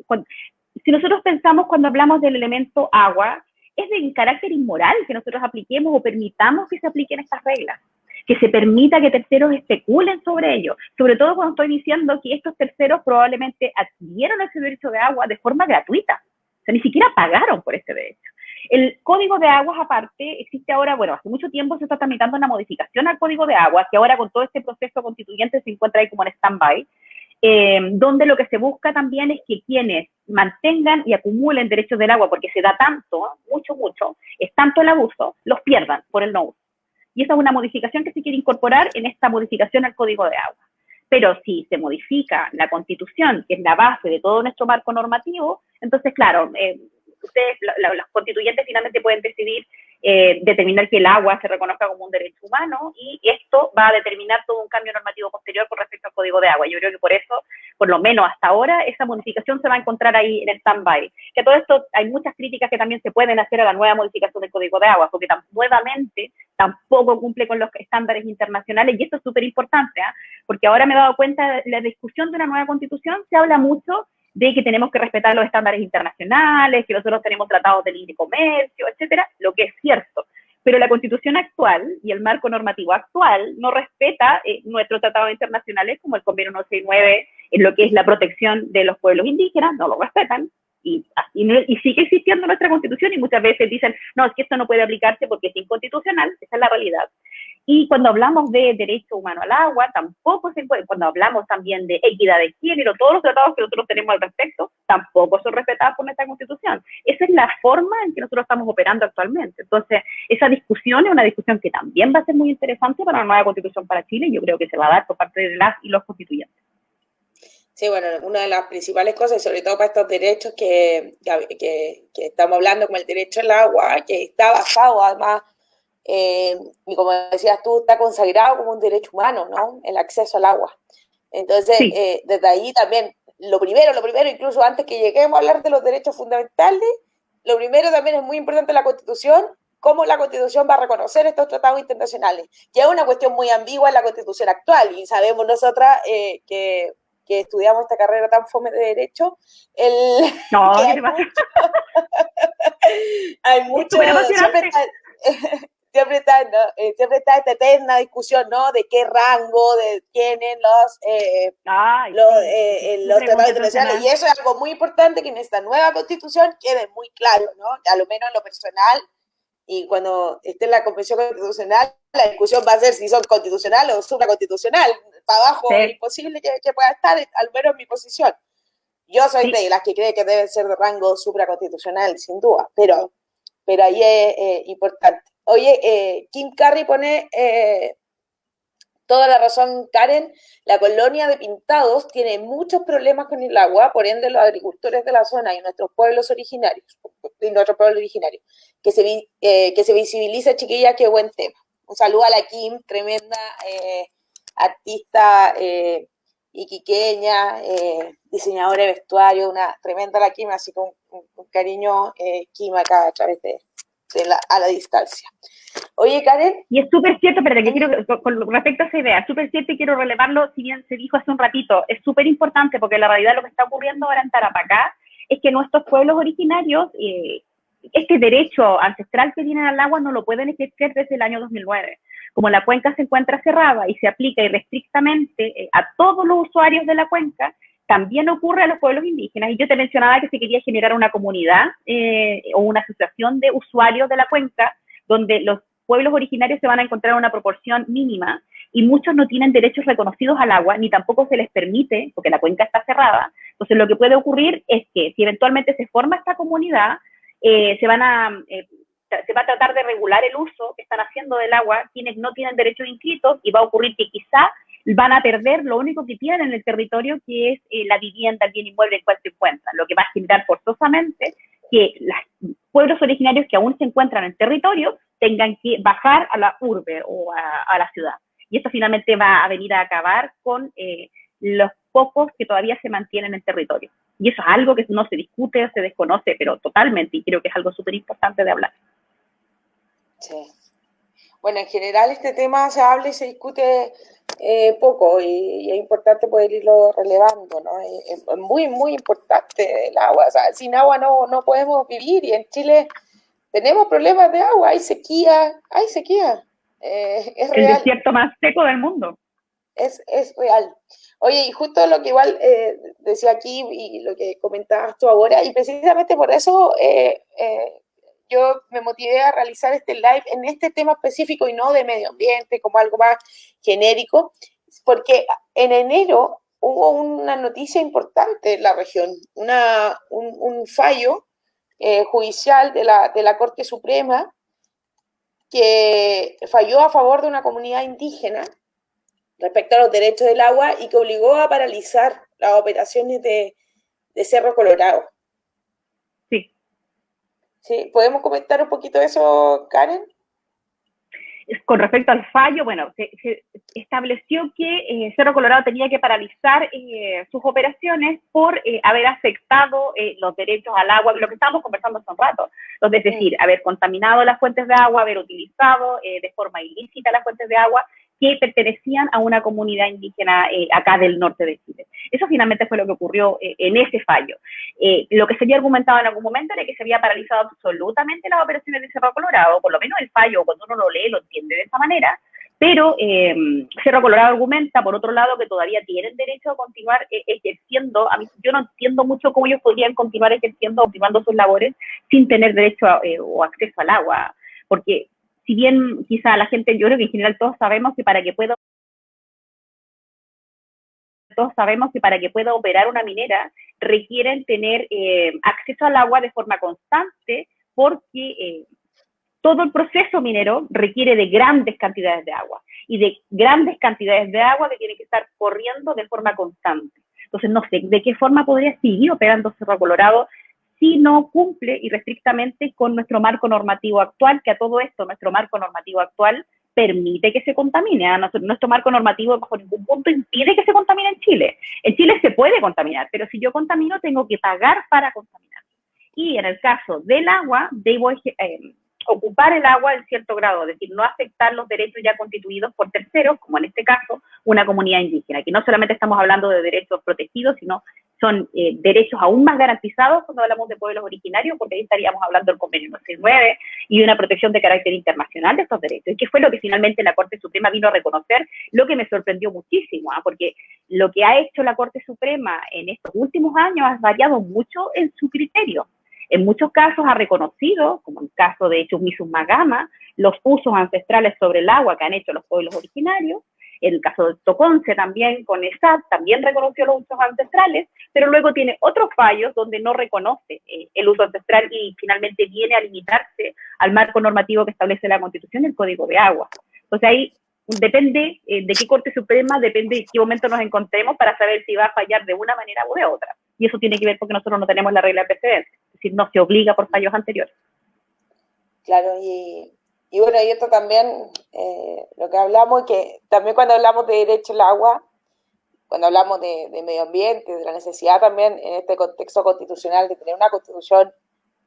[SPEAKER 2] si nosotros pensamos cuando hablamos del elemento agua, es de carácter inmoral que nosotros apliquemos o permitamos que se apliquen estas reglas, que se permita que terceros especulen sobre ello, sobre todo cuando estoy diciendo que estos terceros probablemente adquirieron ese derecho de agua de forma gratuita, o sea, ni siquiera pagaron por este derecho. El código de aguas, aparte, existe ahora, bueno, hace mucho tiempo se está tramitando una modificación al código de aguas, que ahora con todo este proceso constituyente se encuentra ahí como en stand-by, donde lo que se busca también es que quienes mantengan y acumulen derechos del agua, porque se da tanto, mucho, es tanto el abuso, los pierdan por el no uso. Y esa es una modificación que se quiere incorporar en esta modificación al Código de Agua. Pero si se modifica la Constitución, que es la base de todo nuestro marco normativo, entonces, claro, ustedes, los constituyentes finalmente pueden decidir determinar que el agua se reconozca como un derecho humano y esto va a determinar todo un cambio normativo posterior con respecto al Código de Agua. Yo creo que por eso, por lo menos hasta ahora, esa modificación se va a encontrar ahí en el stand-by. Que todo esto, hay muchas críticas que también se pueden hacer a la nueva modificación del Código de Agua, porque nuevamente tampoco cumple con los estándares internacionales y esto es súper importante, porque ahora me he dado cuenta de la discusión de una nueva constitución, se habla mucho de que tenemos que respetar los estándares internacionales, que nosotros tenemos tratados de libre comercio, etcétera, lo que es cierto. Pero la Constitución actual y el marco normativo actual no respeta nuestros tratados internacionales como el Convenio 169 en lo que es la protección de los pueblos indígenas, no lo respetan. Y sigue existiendo nuestra Constitución y muchas veces dicen, no, es que esto no puede aplicarse porque es inconstitucional, esa es la realidad. Y cuando hablamos de derecho humano al agua, tampoco se puede, cuando hablamos también de equidad de género, todos los tratados que nosotros tenemos al respecto, tampoco son respetados por nuestra Constitución. Esa es la forma en que nosotros estamos operando actualmente. Entonces, esa discusión es una discusión que también va a ser muy interesante para una nueva Constitución para Chile y yo creo que se va a dar por parte de las y los constituyentes.
[SPEAKER 1] Sí, bueno, una de las principales cosas, y sobre todo para estos derechos que estamos hablando, como el derecho al agua, que está basado además, y como decías tú, está consagrado como un derecho humano, ¿no? El acceso al agua. Entonces,
[SPEAKER 2] Sí.
[SPEAKER 1] desde ahí también, lo primero, incluso antes que lleguemos a hablar de los derechos fundamentales, lo primero también es muy importante la Constitución, cómo la Constitución va a reconocer estos tratados internacionales, que es una cuestión muy ambigua en la Constitución actual, y sabemos nosotras que estudiamos esta carrera tan fome de Derecho,
[SPEAKER 2] No,
[SPEAKER 1] que
[SPEAKER 2] ¿qué te pasa?
[SPEAKER 1] hay
[SPEAKER 2] Es
[SPEAKER 1] mucho,
[SPEAKER 2] súper
[SPEAKER 1] siempre
[SPEAKER 2] emocionante.
[SPEAKER 1] está, ¿no? Siempre está esta eterna discusión, ¿no? De qué rango, de tienen
[SPEAKER 2] Ay, sí, es que es
[SPEAKER 1] los
[SPEAKER 2] súper
[SPEAKER 1] tratados internacionales. Y
[SPEAKER 2] emocionante.
[SPEAKER 1] eso es algo muy importante que en esta nueva constitución quede muy claro, ¿no? A lo menos en lo personal, y cuando esté en la Convención Constitucional, la discusión va a ser si son constitucionales o supraconstitucional. Para abajo es
[SPEAKER 2] Sí,
[SPEAKER 1] imposible que pueda estar, al menos en mi posición. Yo soy
[SPEAKER 2] sí.
[SPEAKER 1] de las que cree que deben ser de rango supraconstitucional, sin duda, pero ahí es importante. Oye, Kim Carrey pone toda la razón, Karen. La colonia de Pintados tiene muchos problemas con el agua, por ende los agricultores de la zona y nuestros pueblos originarios, que se visibilice, chiquillas, qué buen tema. Un saludo a la Kim, tremenda artista iquiqueña, diseñadora de vestuario, una tremenda la Kim, así con cariño, Kim acá a través a la distancia. Oye, Karen.
[SPEAKER 2] Y es súper cierto, pero que quiero, con respecto a esa idea, súper cierto y quiero relevarlo, si bien se dijo hace un ratito, es súper importante porque la realidad lo que está ocurriendo ahora en Tarapacá es que nuestros pueblos originarios, este derecho ancestral que tienen al agua no lo pueden ejercer desde el año 2009. Como la cuenca se encuentra cerrada y se aplica irrestrictamente a todos los usuarios de la cuenca, también ocurre a los pueblos indígenas. Y yo te mencionaba que se quería generar una comunidad o una asociación de usuarios de la cuenca donde los pueblos originarios se van a encontrar en una proporción mínima y muchos no tienen derechos reconocidos al agua, ni tampoco se les permite, porque la cuenca está cerrada. Entonces, lo que puede ocurrir es que si eventualmente se forma esta comunidad, se va a tratar de regular el uso que están haciendo del agua quienes no tienen derechos inscritos y va a ocurrir que quizá van a perder lo único que tienen en el territorio, que es la vivienda, el bien inmueble en cual se encuentran, lo que va a generar forzosamente que los pueblos originarios que aún se encuentran en el territorio tengan que bajar a la urbe o a la ciudad. Y esto finalmente va a venir a acabar con los pocos que todavía se mantienen en el territorio. Y eso es algo que no se discute o se desconoce, pero totalmente, y creo que es algo súper importante de hablar.
[SPEAKER 1] Sí. Bueno, en general este tema se habla y se discute poco y es importante poder irlo relevando, ¿no? Es muy, muy importante el agua. O sea, sin agua no podemos vivir y en Chile tenemos problemas de agua, hay sequía, es
[SPEAKER 2] El
[SPEAKER 1] real.
[SPEAKER 2] desierto más seco del mundo.
[SPEAKER 1] Es real. Oye, y justo lo que igual decía aquí y lo que comentabas tú ahora, y precisamente por eso yo me motivé a realizar este live en este tema específico y no de medio ambiente, como algo más genérico, porque en enero hubo una noticia importante en la región, un fallo judicial de la Corte Suprema que falló a favor de una comunidad indígena respecto a los derechos del agua y que obligó a paralizar las operaciones de Cerro Colorado.
[SPEAKER 2] Sí.
[SPEAKER 1] ¿Sí? ¿Podemos comentar un poquito eso, Karen?
[SPEAKER 2] Con respecto al fallo, bueno, se estableció que Cerro Colorado tenía que paralizar sus operaciones por haber afectado los derechos al agua, lo que estábamos conversando hace un rato, es decir, haber contaminado las fuentes de agua, haber utilizado de forma ilícita las fuentes de agua que pertenecían a una comunidad indígena acá del norte de Chile. Eso finalmente fue lo que ocurrió en ese fallo. Lo que se había argumentado en algún momento era que se había paralizado absolutamente las operaciones de Cerro Colorado, por lo menos el fallo, cuando uno lo lee, lo entiende de esa manera, pero Cerro Colorado argumenta, por otro lado, que todavía tienen derecho a continuar ejerciendo. Yo no entiendo mucho cómo ellos podrían continuar ejerciendo, optimando sus labores, sin tener derecho o acceso al agua, porque si bien quizá la gente, yo creo que en general todos sabemos que para que pueda operar una minera requieren tener acceso al agua de forma constante porque todo el proceso minero requiere de grandes cantidades de agua y de grandes cantidades de agua que tienen que estar corriendo de forma constante. Entonces no sé de qué forma podría seguir operando Cerro Colorado si no cumple irrestrictamente con nuestro marco normativo actual, que a todo esto nuestro marco normativo actual permite que se contamine. Nuestro marco normativo bajo ningún punto impide que se contamine en Chile. En Chile se puede contaminar, pero si yo contamino tengo que pagar para contaminar. Y en el caso del agua, debo ocupar el agua en cierto grado, es decir, no afectar los derechos ya constituidos por terceros, como en este caso una comunidad indígena, que no solamente estamos hablando de derechos protegidos, sino son derechos aún más garantizados cuando hablamos de pueblos originarios, porque ahí estaríamos hablando del convenio 9 y una protección de carácter internacional de estos derechos, y que fue lo que finalmente la Corte Suprema vino a reconocer, lo que me sorprendió muchísimo, porque lo que ha hecho la Corte Suprema en estos últimos años ha variado mucho en su criterio. En muchos casos ha reconocido, como en el caso de Chusmisumagama, los usos ancestrales sobre el agua que han hecho los pueblos originarios. En el caso de Toconce también, con ESAT, también reconoció los usos ancestrales, pero luego tiene otros fallos donde no reconoce el uso ancestral y finalmente viene a limitarse al marco normativo que establece la Constitución y el Código de Agua. Entonces ahí depende de qué Corte Suprema, depende de qué momento nos encontremos para saber si va a fallar de una manera u de otra. Y eso tiene que ver porque nosotros no tenemos la regla de precedencia, es decir, no se obliga por fallos anteriores.
[SPEAKER 1] Claro, y bueno, y esto también, lo que hablamos, que también cuando hablamos de derecho al agua, cuando hablamos de medio ambiente, de la necesidad también en este contexto constitucional de tener una constitución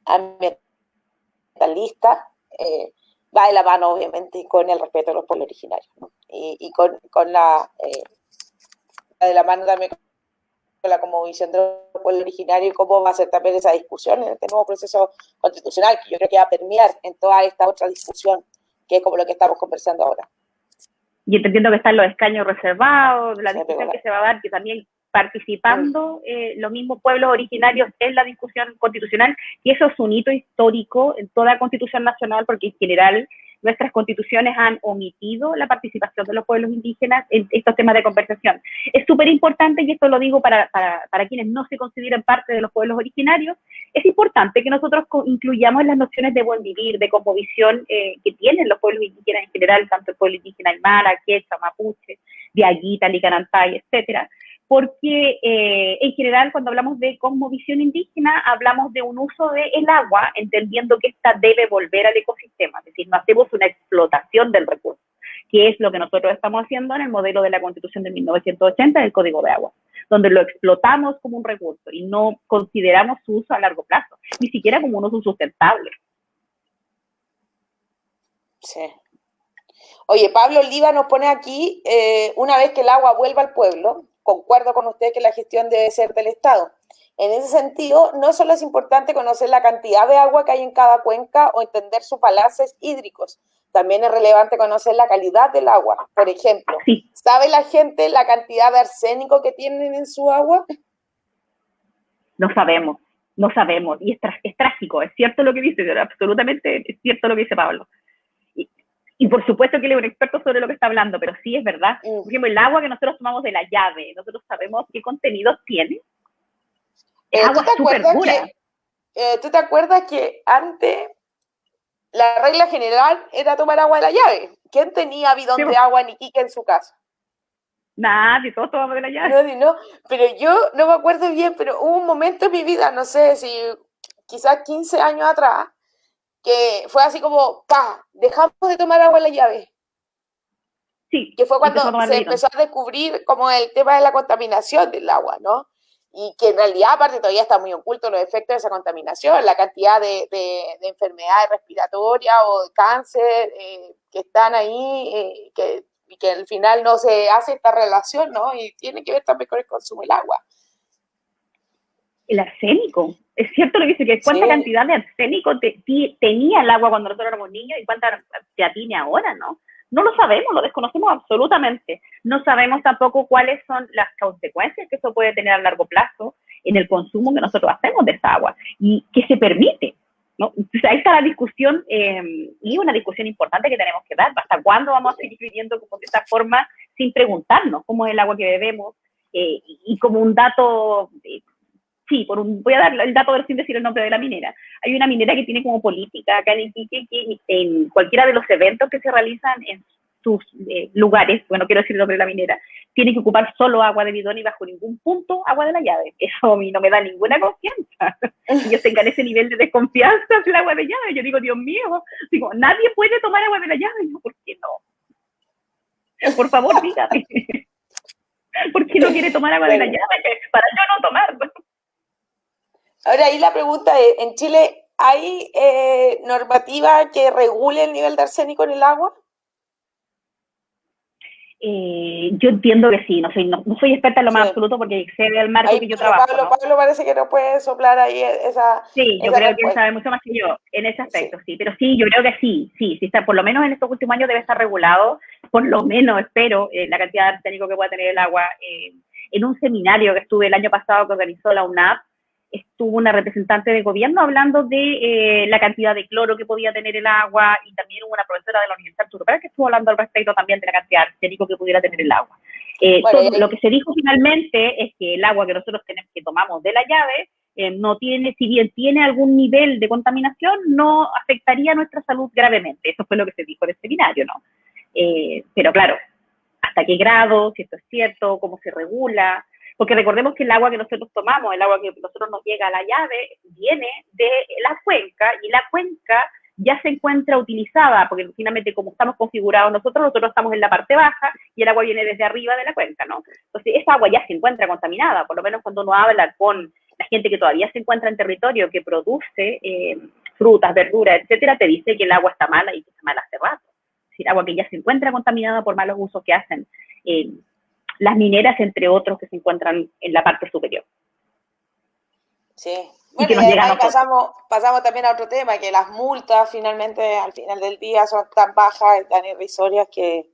[SPEAKER 1] ambientalista, va de la mano, obviamente, con el respeto a los pueblos originarios, ¿no? Y con de la mano también con la cosmovisión del pueblo originario y cómo va a ser también esa discusión en este nuevo proceso constitucional, que yo creo que va a permear en toda esta otra discusión, que es como lo que estamos conversando ahora.
[SPEAKER 2] Y entendiendo que están los escaños reservados, la discusión que se va a dar, que también participando los mismos pueblos originarios en la discusión constitucional, y eso es un hito histórico en toda constitución nacional, porque en general nuestras constituciones han omitido la participación de los pueblos indígenas en estos temas de conversación. Es súper importante, y esto lo digo para quienes no se consideran parte de los pueblos originarios, es importante que nosotros incluyamos las nociones de buen vivir, de cosmovisión que tienen los pueblos indígenas en general, tanto el pueblo indígena aymara, quechua, mapuche, diaguita, licanantay, etcétera, porque en general cuando hablamos de cosmovisión indígena hablamos de un uso del agua, entendiendo que ésta debe volver al ecosistema, es decir, no hacemos una explotación del recurso, que es lo que nosotros estamos haciendo en el modelo de la Constitución de 1980 del Código de Agua, donde lo explotamos como un recurso y no consideramos su uso a largo plazo, ni siquiera como un uso sustentable.
[SPEAKER 1] Sí. Oye, Pablo Oliva nos pone aquí, una vez que el agua vuelva al pueblo, concuerdo con usted que la gestión debe ser del Estado. En ese sentido, no solo es importante conocer la cantidad de agua que hay en cada cuenca o entender sus balances hídricos, también es relevante conocer la calidad del agua. Por ejemplo,
[SPEAKER 2] sí.
[SPEAKER 1] ¿sabe la gente la cantidad de arsénico que tienen en su agua?
[SPEAKER 2] No sabemos. No sabemos, y es trágico, es cierto lo que dice, absolutamente es cierto lo que dice Pablo. Y por supuesto que él es un experto sobre lo que está hablando, pero sí es verdad. Por ejemplo, el agua que nosotros tomamos de la llave, nosotros sabemos qué contenidos tiene. Es agua súper dura.
[SPEAKER 1] ¿Tú te acuerdas que antes la regla general era tomar agua de la llave? ¿Quién tenía bidón de agua ni quique en su casa?
[SPEAKER 2] Nadie, todos tomamos de la llave.
[SPEAKER 1] Nadie, no. Pero yo no me acuerdo bien, pero hubo un momento en mi vida, no sé si quizás 15 años atrás, que fue así como, pa, dejamos de tomar agua en la llave.
[SPEAKER 2] Sí.
[SPEAKER 1] Que fue cuando se empezó a descubrir como el tema de la contaminación del agua, ¿no? Y que en realidad, aparte, todavía está muy oculto los efectos de esa contaminación, la cantidad de enfermedades respiratorias o de cáncer que están ahí, y que al final no se hace esta relación, ¿no? Y tiene que ver también con el consumo del agua.
[SPEAKER 2] El arsénico. Es cierto lo que dice, que cuánta cantidad de arsénico tenía el agua cuando nosotros éramos niños y cuánta ya tiene ahora, ¿no? No lo sabemos, lo desconocemos absolutamente. No sabemos tampoco cuáles son las consecuencias que eso puede tener a largo plazo en el consumo que nosotros hacemos de esa agua y que se permite, ¿no? Entonces ahí está la discusión y una discusión importante que tenemos que dar. ¿Hasta cuándo vamos a seguir viviendo como de esta forma sin preguntarnos cómo es el agua que bebemos? Y como un dato... Sí, voy a dar el dato sin decir el nombre de la minera. Hay una minera que tiene como política acá en Iquique que en cualquiera de los eventos que se realizan en sus lugares, bueno, quiero decir el nombre de la minera, tiene que ocupar solo agua de bidón y bajo ningún punto agua de la llave. Eso a mí no me da ninguna confianza. Si ellos tengan ese nivel de desconfianza del agua de llave, yo digo, Dios mío, digo, nadie puede tomar agua de la llave. Yo, ¿por qué no? Por favor, dígame. ¿Por qué no quiere tomar agua de la llave? Para yo no tomar.
[SPEAKER 1] Ahora, ahí la pregunta es, ¿en Chile hay normativa que regule el nivel de arsénico en el agua?
[SPEAKER 2] Yo entiendo que sí, no soy experta en lo más absoluto porque excede el marco
[SPEAKER 1] ahí,
[SPEAKER 2] que yo trabajo.
[SPEAKER 1] Pablo parece que no puede soplar ahí esa.
[SPEAKER 2] Sí, yo creo que él sabe mucho más que yo en ese aspecto, sí, pero sí, yo creo que sí está, por lo menos en estos últimos años debe estar regulado, por lo menos espero, la cantidad de arsénico que pueda tener el agua. En un seminario que estuve el año pasado que organizó la UNAP, estuvo una representante del gobierno hablando de la cantidad de cloro que podía tener el agua y también hubo una profesora de la Universidad Europea que estuvo hablando al respecto también de la cantidad de arsénico que pudiera tener el agua. Lo que se dijo finalmente es que el agua que nosotros que tomamos de la llave no tiene, si bien tiene algún nivel de contaminación, no afectaría a nuestra salud gravemente. Eso fue lo que se dijo en el seminario, ¿no? Pero claro, ¿hasta qué grado? Si esto es cierto, ¿cómo se regula? Porque recordemos que el agua que nosotros tomamos, el agua que nosotros nos llega a la llave, viene de la cuenca y la cuenca ya se encuentra utilizada, porque finalmente como estamos configurados nosotros estamos en la parte baja y el agua viene desde arriba de la cuenca, ¿no? Entonces esa agua ya se encuentra contaminada, por lo menos cuando uno habla con la gente que todavía se encuentra en territorio que produce frutas, verduras, etcétera, te dice que el agua está mala y que está mala hace rato. Es decir, agua que ya se encuentra contaminada por malos usos que hacen las mineras, entre otros, que se encuentran en la parte superior.
[SPEAKER 1] Sí. Bueno, y además pasamos también a otro tema, que las multas finalmente al final del día son tan bajas, tan irrisorias que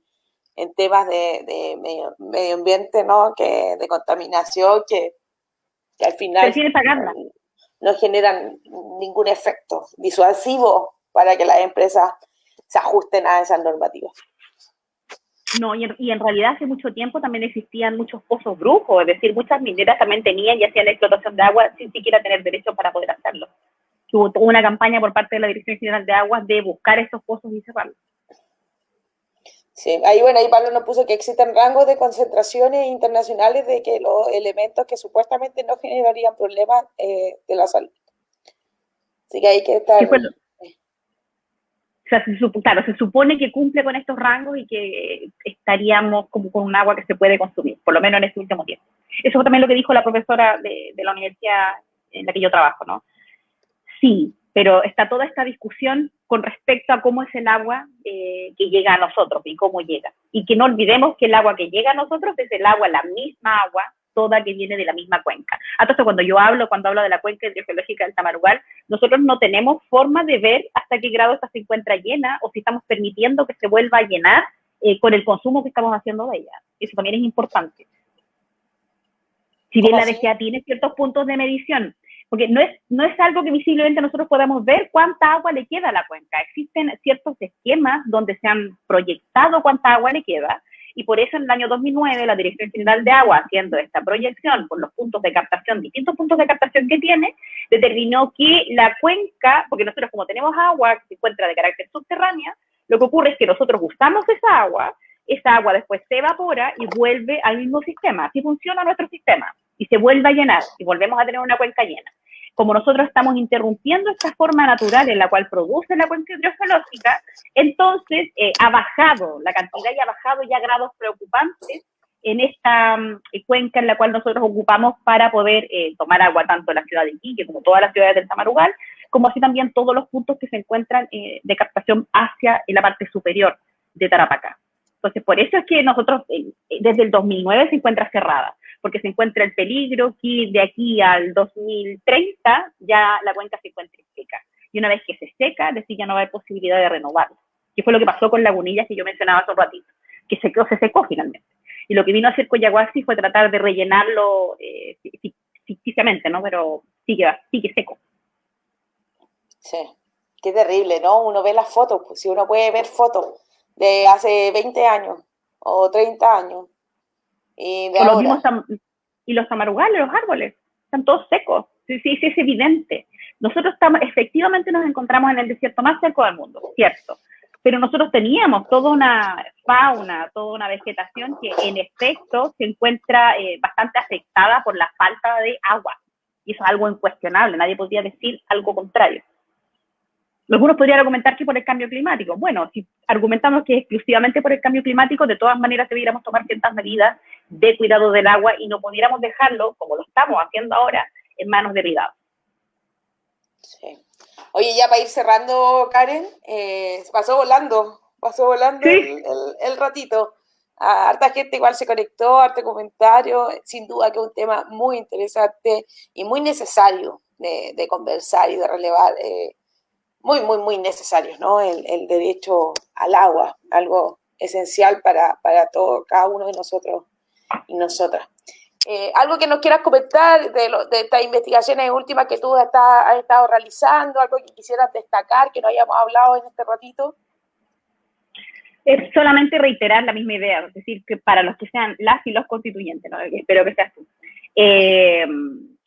[SPEAKER 1] en temas de medio ambiente, ¿no? Que de contaminación, que al final no generan ningún efecto disuasivo para que las empresas se ajusten a esas normativas.
[SPEAKER 2] No, y en realidad hace mucho tiempo también existían muchos pozos brujos, es decir, muchas mineras también tenían y hacían la explotación de agua sin siquiera tener derecho para poder hacerlo. Hubo una campaña por parte de la Dirección General de Aguas de buscar estos pozos y cerrarlos.
[SPEAKER 1] Sí, ahí Pablo nos puso que existen rangos de concentraciones internacionales de que los elementos que supuestamente no generarían problemas de la salud. Así que hay que estar...
[SPEAKER 2] Sí, bueno. O sea, claro, se supone que cumple con estos rangos y que estaríamos como con un agua que se puede consumir, por lo menos en este último tiempo. Eso fue también lo que dijo la profesora de la universidad en la que yo trabajo, ¿no? Sí, pero está toda esta discusión con respecto a cómo es el agua que llega a nosotros y cómo llega. Y que no olvidemos que el agua que llega a nosotros es el agua, la misma agua, toda que viene de la misma cuenca. Entonces, cuando hablo de la cuenca hidrogeológica del Tamarugal, nosotros no tenemos forma de ver hasta qué grado esta se encuentra llena o si estamos permitiendo que se vuelva a llenar con el consumo que estamos haciendo de ella. Eso también es importante. Si bien la DGA tiene ciertos puntos de medición, porque no es algo que visiblemente nosotros podamos ver cuánta agua le queda a la cuenca. Existen ciertos esquemas donde se han proyectado cuánta agua le queda, y por eso en el año 2009 la Dirección General de Agua, haciendo esta proyección por los puntos de captación, distintos puntos de captación que tiene, determinó que la cuenca, porque nosotros como tenemos agua que se encuentra de carácter subterránea, lo que ocurre es que nosotros usamos esa agua después se evapora y vuelve al mismo sistema. Así funciona nuestro sistema, y se vuelve a llenar, y volvemos a tener una cuenca llena. Como nosotros estamos interrumpiendo esta forma natural en la cual produce la cuenca hidrogeológica, entonces ha bajado la cantidad y ha bajado ya grados preocupantes en esta cuenca en la cual nosotros ocupamos para poder tomar agua, tanto en la ciudad de Iquique como todas las ciudades del Tamarugal, como así también todos los puntos que se encuentran de captación hacia la parte superior de Tarapacá. Entonces, por eso es que nosotros, desde el 2009 se encuentra cerrada, porque se encuentra el peligro que de aquí al 2030 ya la cuenca se encuentre seca. Y una vez que se seca, decir ya no va a haber posibilidad de renovarla. Que fue lo que pasó con Lagunillas, que yo mencionaba hace un ratito, que se secó finalmente. Y lo que vino a hacer Coyahuasi fue tratar de rellenarlo ficticiamente, ¿no? Pero sigue seco.
[SPEAKER 1] Sí, qué terrible, ¿no? Uno ve las fotos, pues si uno puede ver fotos de hace 20 años o 30 años y de ahora.
[SPEAKER 2] Y los tamarugales, los árboles, están todos secos. Sí, es evidente. Nosotros efectivamente nos encontramos en el desierto más seco del mundo, cierto. Pero nosotros teníamos toda una fauna, toda una vegetación que en efecto se encuentra bastante afectada por la falta de agua. Y eso es algo incuestionable, nadie podría decir algo contrario. Algunos podrían argumentar que por el cambio climático. Bueno, si argumentamos que exclusivamente por el cambio climático, de todas maneras debiéramos tomar ciertas medidas de cuidado del agua y no pudiéramos dejarlo, como lo estamos haciendo ahora, en manos de privados.
[SPEAKER 1] Sí. Oye, ya para ir cerrando, Karen, pasó volando
[SPEAKER 2] ¿Sí?
[SPEAKER 1] el ratito. Harta gente igual se conectó, harto comentario, sin duda que es un tema muy interesante y muy necesario de conversar y de relevar. Muy, muy, muy necesarios, ¿no? El derecho al agua, algo esencial para todo, cada uno de nosotros y nosotras. Algo que nos quieras comentar de estas investigaciones últimas que tú has estado realizando, algo que quisieras destacar, que no hayamos hablado en este ratito.
[SPEAKER 2] Es solamente reiterar la misma idea, es decir, que para los que sean las y los constituyentes, ¿no? Espero que seas tú.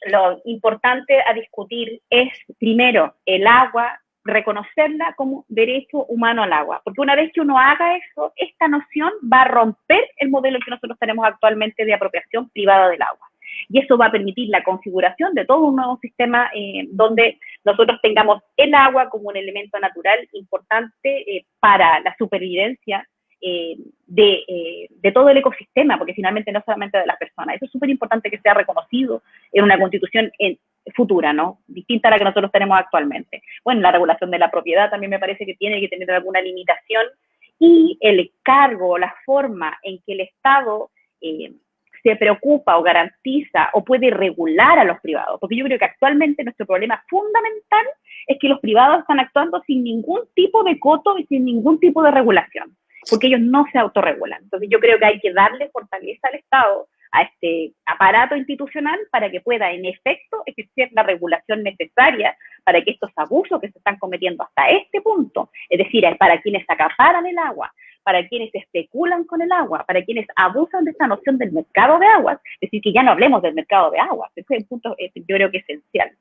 [SPEAKER 2] Lo importante a discutir es, primero, el agua, reconocerla como derecho humano al agua, porque una vez que uno haga eso, esta noción va a romper el modelo que nosotros tenemos actualmente de apropiación privada del agua. Y eso va a permitir la configuración de todo un nuevo sistema donde nosotros tengamos el agua como un elemento natural importante para la supervivencia de todo el ecosistema, porque finalmente no solamente de las personas. Eso es súper importante que sea reconocido en una constitución futura, ¿no? Distinta a la que nosotros tenemos actualmente. Bueno, la regulación de la propiedad también me parece que tiene que tener alguna limitación, y el cargo, la forma en que el Estado se preocupa o garantiza o puede regular a los privados, porque yo creo que actualmente nuestro problema fundamental es que los privados están actuando sin ningún tipo de coto y sin ningún tipo de regulación, porque ellos no se autorregulan. Entonces yo creo que hay que darle fortaleza al Estado, a este aparato institucional, para que pueda en efecto ejercer la regulación necesaria para que estos abusos que se están cometiendo hasta este punto, es decir, para quienes acaparan el agua, para quienes especulan con el agua, para quienes abusan de esta noción del mercado de aguas, es decir, que ya no hablemos del mercado de aguas, ese es el punto, yo creo que es esencial.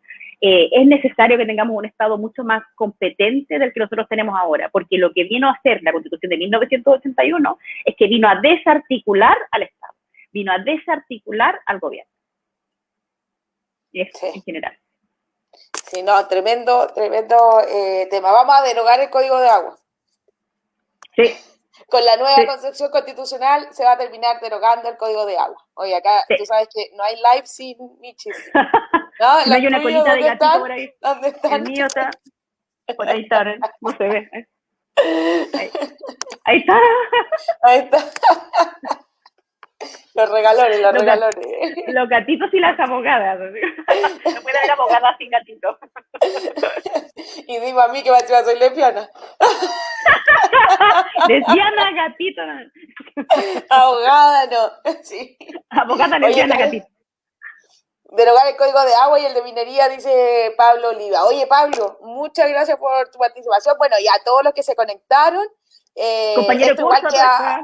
[SPEAKER 2] Es necesario que tengamos un Estado mucho más competente del que nosotros tenemos ahora, porque lo que vino a hacer la Constitución de 1981 es que vino a desarticular al Estado, vino a desarticular al gobierno. Eso, sí. En general.
[SPEAKER 1] Sí, no, tremendo tema. Vamos a derogar el Código de Agua.
[SPEAKER 2] Sí.
[SPEAKER 1] Con la nueva concepción constitucional se va a terminar derogando el Código de Agua. Oye, acá tú sabes que no hay live sin Michis.
[SPEAKER 2] ¿No? No hay una colita de gatito
[SPEAKER 1] están?
[SPEAKER 2] por ahí.
[SPEAKER 1] ¿Dónde están?
[SPEAKER 2] El mío está. Por ahí está, no se ve. Ahí está.
[SPEAKER 1] Ahí está. Los regalones.
[SPEAKER 2] Los gatitos y las abogadas. No puede haber abogadas sin gatitos.
[SPEAKER 1] Y digo a mí que soy lesbiana.
[SPEAKER 2] Lesbiana, gatito.
[SPEAKER 1] Abogada, no. Sí.
[SPEAKER 2] Abogada, lesbiana, gatito.
[SPEAKER 1] derogar el código de agua y el de minería, dice Pablo Oliva. Oye, Pablo, muchas gracias por tu participación. Bueno, y a todos los que se conectaron,
[SPEAKER 2] Compañero de
[SPEAKER 1] esto igual
[SPEAKER 2] curso,
[SPEAKER 1] queda...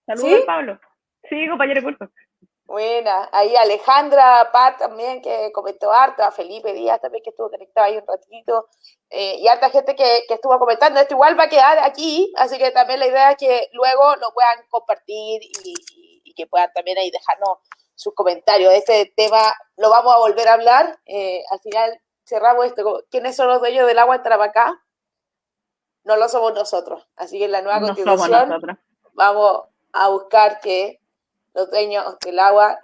[SPEAKER 2] saludos
[SPEAKER 1] ¿Sí?
[SPEAKER 2] al Pablo. Sí, compañero de curso.
[SPEAKER 1] Buena. Ahí Alejandra, Pat también, que comentó harto, a Felipe Díaz también, que estuvo conectado ahí un ratito, y harta gente que estuvo comentando. Esto igual va a quedar aquí, así que también la idea es que luego lo puedan compartir y que puedan también ahí dejarnos sus comentarios. Este tema lo vamos a volver a hablar. Al final cerramos esto. ¿Quiénes son los dueños del agua en Tarapacá? No lo somos nosotros. Así que en la nueva
[SPEAKER 2] No somos
[SPEAKER 1] constitución
[SPEAKER 2] nosotros,
[SPEAKER 1] vamos a buscar que los dueños del agua,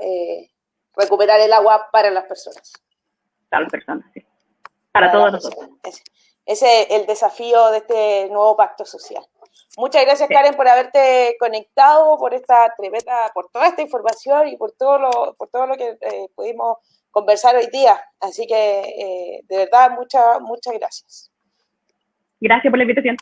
[SPEAKER 1] recuperar el agua para las personas.
[SPEAKER 2] para las personas, sí. Para
[SPEAKER 1] Para las
[SPEAKER 2] todos nosotros.
[SPEAKER 1] personas. Ese es el desafío de este nuevo pacto social. Muchas gracias,
[SPEAKER 2] Sí.
[SPEAKER 1] Karen, por haberte conectado, por esta tremenda, por toda esta información y por todo lo que pudimos conversar hoy día. Así que, de verdad, muchas gracias.
[SPEAKER 2] Gracias por la invitación.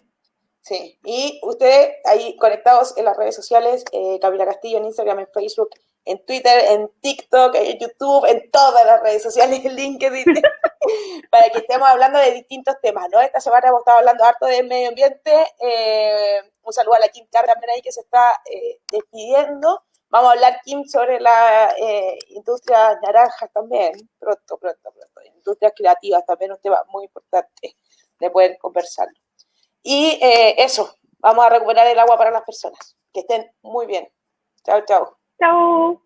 [SPEAKER 1] Sí, y ustedes ahí conectados en las redes sociales, Camila Castillo en Instagram, en Facebook, en Twitter, en TikTok, en YouTube, en todas las redes sociales, en LinkedIn, para que estemos hablando de distintos temas, ¿no? Esta semana hemos estado hablando harto de medio ambiente. Un saludo a la Kim Carr también ahí que se está despidiendo. Vamos a hablar, Kim, sobre la industria naranja también, pronto. Industrias creativas también, un tema muy importante de poder conversar. Y eso, vamos a recuperar el agua para las personas. Que estén muy bien. Chao, chao.
[SPEAKER 2] Chao.